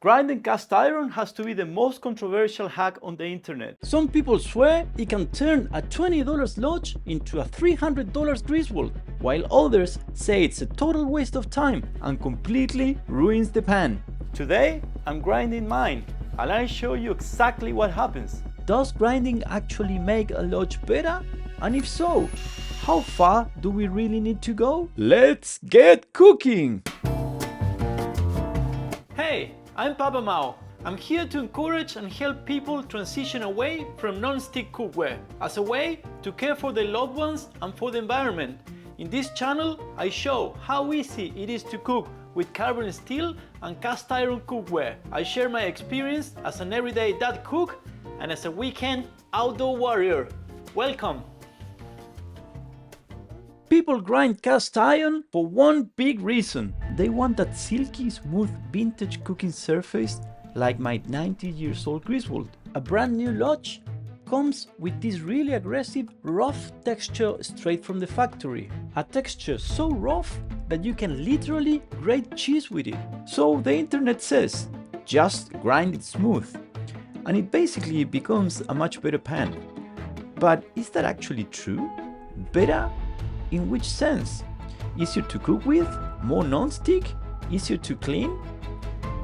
Grinding cast iron has to be the most controversial hack on the internet. Some people swear it can turn a $20 lodge into a $300 Griswold, while others say it's a total waste of time and completely ruins the pan. Today, I'm grinding mine, and I'll show you exactly what happens. Does grinding actually make a lodge better? And if so, how far do we really need to go? Let's get cooking! Hey, I'm Papa Mao. I'm here to encourage and help people transition away from non-stick cookware as a way to care for their loved ones and for the environment. In this channel, I show how easy it is to cook with carbon steel and cast iron cookware. I share my experience as an everyday dad cook and as a weekend outdoor warrior. Welcome! People grind cast iron for one big reason. They want that silky, smooth, vintage cooking surface like my 90 years old Griswold. A brand new lodge comes with this really aggressive, rough texture straight from the factory. A texture so rough that you can literally grate cheese with it. So the internet says, just grind it smooth. And it basically becomes a much better pan. But is that actually true? Better? In which sense? Easier to cook with? More non-stick? Easier to clean?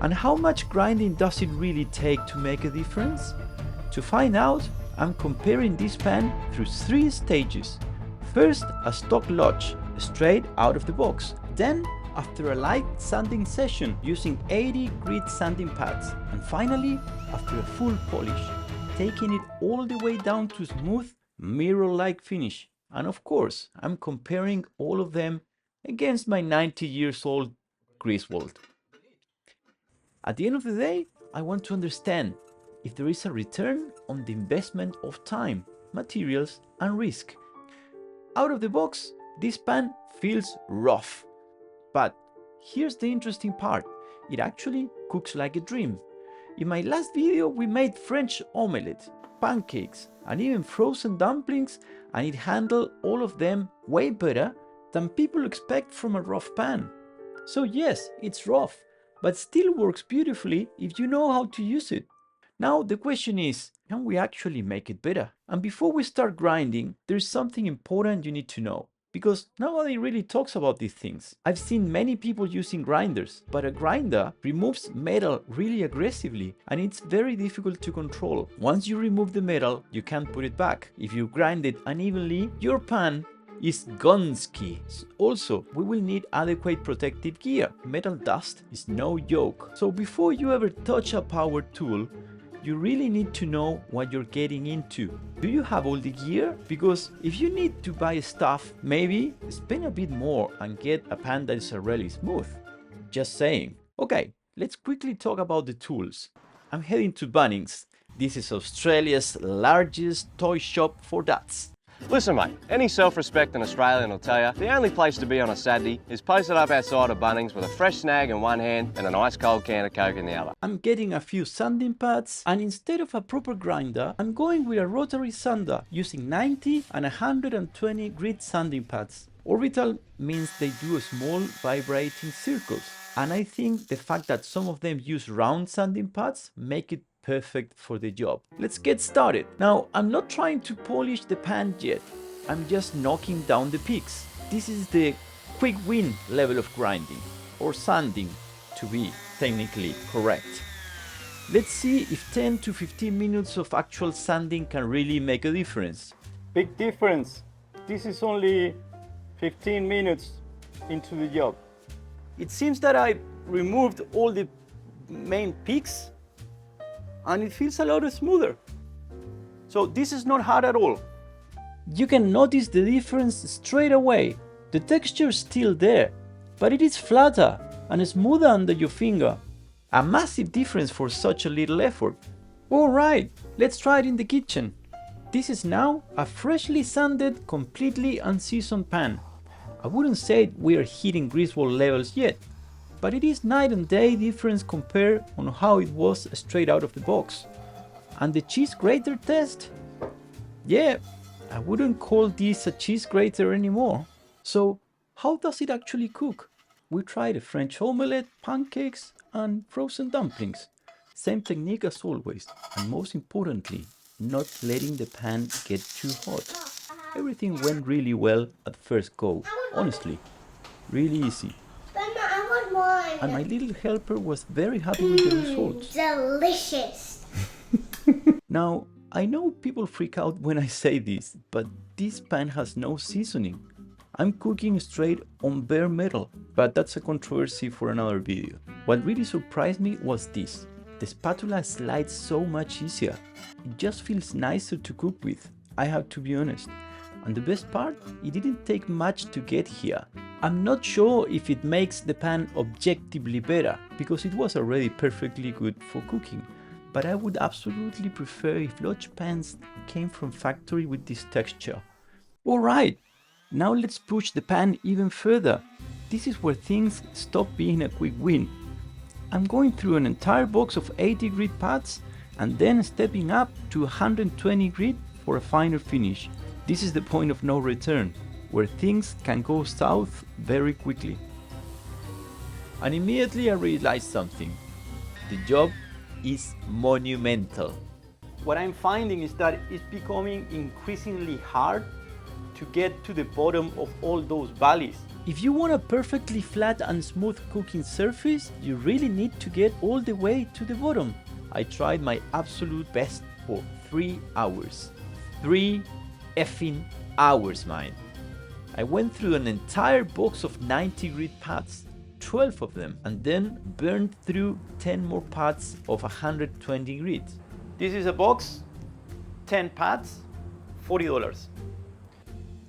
And how much grinding does it really take to make a difference? To find out, I'm comparing this pan through 3 stages. First, a stock lodge, straight out of the box. Then, after a light sanding session using 80 grit sanding pads. And finally, after a full polish, taking it all the way down to smooth, mirror-like finish. And of course, I'm comparing all of them against my 90 years old Griswold. At the end of the day, I want to understand if there is a return on the investment of time, materials, and risk. Out of the box, this pan feels rough. But here's the interesting part. It actually cooks like a dream. In my last video, we made French omelette, pancakes, and even frozen dumplings, and it handled all of them way better than people expect from a rough pan. So yes, it's rough, but still works beautifully if you know how to use it. Now the question is, can we actually make it better? And before we start grinding, there's something important you need to know. Because nobody really talks about these things. I've seen many people using grinders, but a grinder removes metal really aggressively and it's very difficult to control. Once you remove the metal, you can't put it back. If you grind it unevenly, your pan is gunski. Also, we will need adequate protective gear. Metal dust is no joke. So before you ever touch a power tool, you really need to know what you're getting into. Do you have all the gear? Because if you need to buy stuff, maybe spend a bit more and get a pan that is really smooth. Just saying. Okay, let's quickly talk about the tools. I'm heading to Bunnings. This is Australia's largest toy shop for dads. Listen mate, any self-respecting Australian will tell you the only place to be on a Saturday is posted up outside of Bunnings with a fresh snag in one hand and an ice cold can of Coke in the other. I'm getting a few sanding pads, and instead of a proper grinder, I'm going with a rotary sander using 90 and 120 grit sanding pads. Orbital means they do small vibrating circles, and I think the fact that some of them use round sanding pads make it perfect for the job. Let's get started. Now, I'm not trying to polish the pan yet. I'm just knocking down the peaks. This is the quick win level of grinding, or sanding to be technically correct. Let's see if 10 to 15 minutes of actual sanding can really make a difference. Big difference. This is only 15 minutes into the job. It seems that I removed all the main peaks and it feels a lot smoother. So this is not hard at all. You can notice the difference straight away. The texture is still there, but it is flatter and smoother under your finger. A massive difference for such a little effort. Alright, let's try it in the kitchen. This is now a freshly sanded, completely unseasoned pan. I wouldn't say we are hitting Griswold levels yet, but it is night and day difference compared on how it was straight out of the box. And the cheese grater test? Yeah, I wouldn't call this a cheese grater anymore. So how does it actually cook? We tried a French omelette, pancakes, and frozen dumplings. Same technique as always, and most importantly, not letting the pan get too hot. Everything went really well at first go, honestly, really easy. Grandma, I want one. And my little helper was very happy with the results. Delicious. Now, I know people freak out when I say this, but this pan has no seasoning. I'm cooking straight on bare metal, but that's a controversy for another video. What really surprised me was this. The spatula slides so much easier. It just feels nicer to cook with, I have to be honest. And the best part, it didn't take much to get here. I'm not sure if it makes the pan objectively better, because it was already perfectly good for cooking. But I would absolutely prefer if Lodge pans came from factory with this texture. Alright, now let's push the pan even further. This is where things stop being a quick win. I'm going through an entire box of 80 grit pads and then stepping up to 120 grit for a finer finish. This is the point of no return, where things can go south very quickly. And immediately I realized something. The job is monumental. What I'm finding is that it's becoming increasingly hard to get to the bottom of all those valleys. If you want a perfectly flat and smooth cooking surface, you really need to get all the way to the bottom. I tried my absolute best for 3 hours. 3 effing hours, man. I went through an entire box of 90 grit pads, 12 of them, and then burned through 10 more pads of 120 grit. This is a box, 10 pads, $40.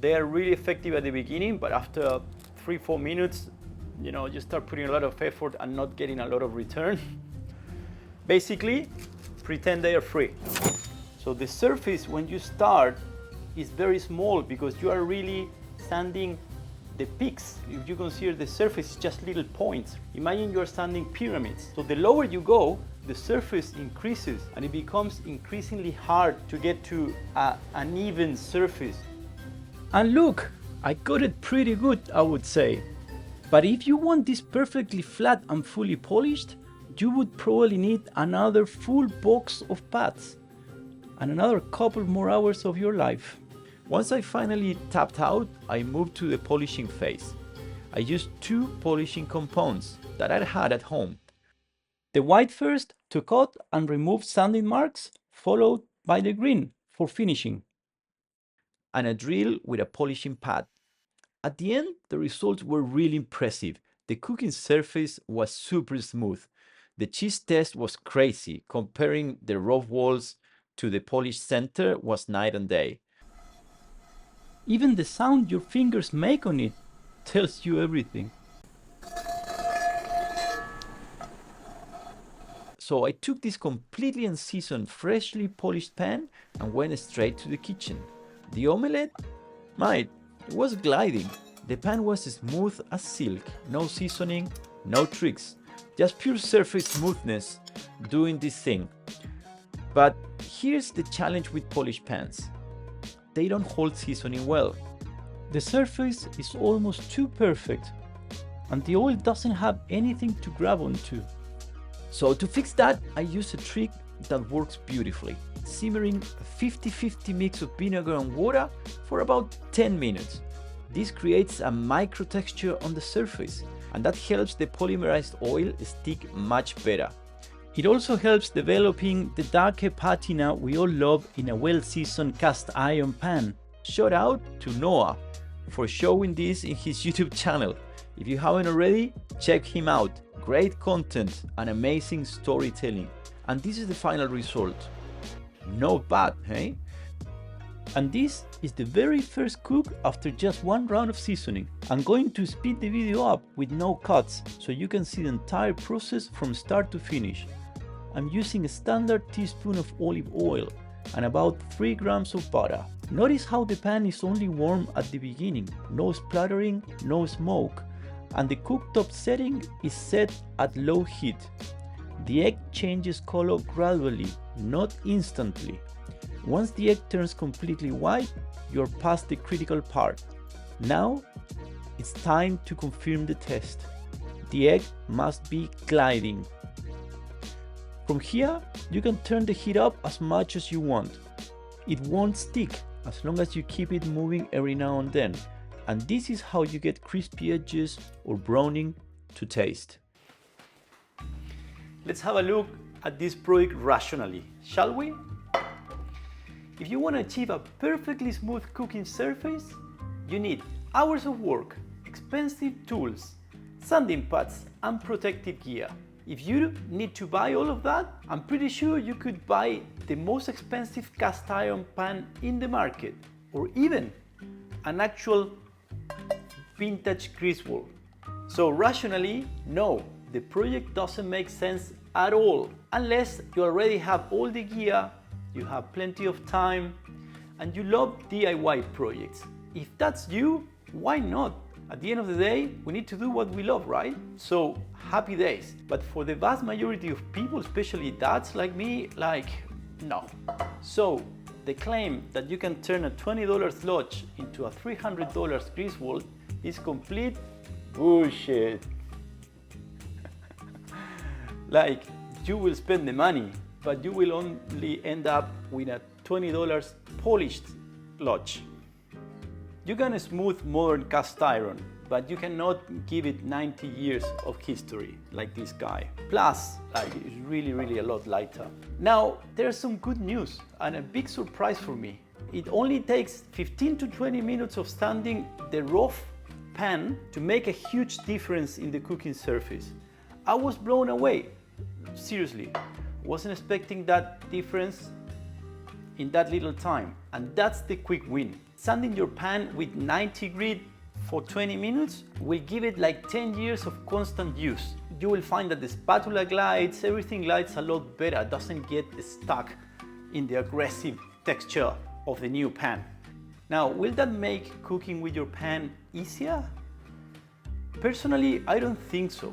They are really effective at the beginning, but after 3-4 minutes, you start putting a lot of effort and not getting a lot of return. Basically, pretend they are free. So the surface when you start is very small because you are really sanding the peaks. If you consider the surface is just little points, imagine you're sanding pyramids. So the lower you go, the surface increases and it becomes increasingly hard to get to an even surface. And look, I got it pretty good, I would say. But if you want this perfectly flat and fully polished, you would probably need another full box of pads and another couple more hours of your life. Once I finally tapped out, I moved to the polishing phase. I used 2 polishing compounds that I had at home. The white first to cut and remove sanding marks, followed by the green for finishing, and a drill with a polishing pad. At the end, the results were really impressive. The cooking surface was super smooth. The cheese test was crazy. Comparing the rough walls to the polished center was night and day. Even the sound your fingers make on it tells you everything. So I took this completely unseasoned, freshly polished pan and went straight to the kitchen. The omelette? Mate, it was gliding. The pan was smooth as silk, no seasoning, no tricks, just pure surface smoothness doing this thing. But here's the challenge with polished pans. They don't hold seasoning well. The surface is almost too perfect and the oil doesn't have anything to grab onto. So to fix that, I use a trick that works beautifully. Simmering a 50-50 mix of vinegar and water for about 10 minutes. This creates a micro texture on the surface and that helps the polymerized oil stick much better. It also helps developing the darker patina we all love in a well-seasoned cast iron pan. Shout out to Noah for showing this in his YouTube channel. If you haven't already, check him out. Great content and amazing storytelling. And this is the final result. Not bad, hey? And this is the very first cook after just 1 round of seasoning. I'm going to speed the video up with no cuts so you can see the entire process from start to finish. I'm using a standard teaspoon of olive oil and about 3 grams of butter. Notice how the pan is only warm at the beginning, no splattering, no smoke, and the cooktop setting is set at low heat. The egg changes color gradually, not instantly. Once the egg turns completely white, you're past the critical part. Now, it's time to confirm the test. The egg must be gliding, From here, you can turn the heat up as much as you want. It won't stick as long as you keep it moving every now and then. And this is how you get crispy edges or browning to taste. Let's have a look at this product rationally, shall we? If you want to achieve a perfectly smooth cooking surface, you need hours of work, expensive tools, sanding pads, and protective gear. If you need to buy all of that, I'm pretty sure you could buy the most expensive cast iron pan in the market, or even an actual vintage Griswold. So rationally, no, the project doesn't make sense at all, unless you already have all the gear, you have plenty of time, and you love DIY projects. If that's you, why not? At the end of the day, we need to do what we love, right? So, happy days. But for the vast majority of people, especially dads like me, no. So, the claim that you can turn a $20 lodge into a $300 Griswold is complete bullshit. You will spend the money, but you will only end up with a $20 polished lodge. You can smooth modern cast iron, but you cannot give it 90 years of history like this guy. Plus, it's really a lot lighter. Now, there's some good news and a big surprise for me. It only takes 15 to 20 minutes of standing the rough pan to make a huge difference in the cooking surface. I was blown away. Seriously, wasn't expecting that difference in that little time, and that's the quick win. Sanding your pan with 90 grit for 20 minutes will give it 10 years of constant use. You will find that the spatula glides, everything glides a lot better, doesn't get stuck in the aggressive texture of the new pan. Now, will that make cooking with your pan easier? Personally, I don't think so.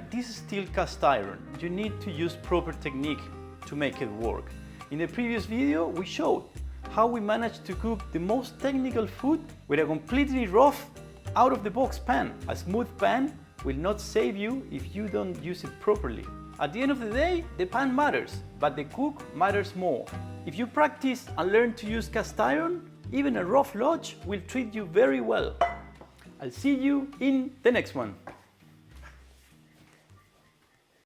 This is still cast iron. You need to use proper technique to make it work. In the previous video, we showed how we managed to cook the most technical food with a completely rough, out-of-the-box pan. A smooth pan will not save you if you don't use it properly. At the end of the day, the pan matters, but the cook matters more. If you practice and learn to use cast iron, even a rough lodge will treat you very well. I'll see you in the next one.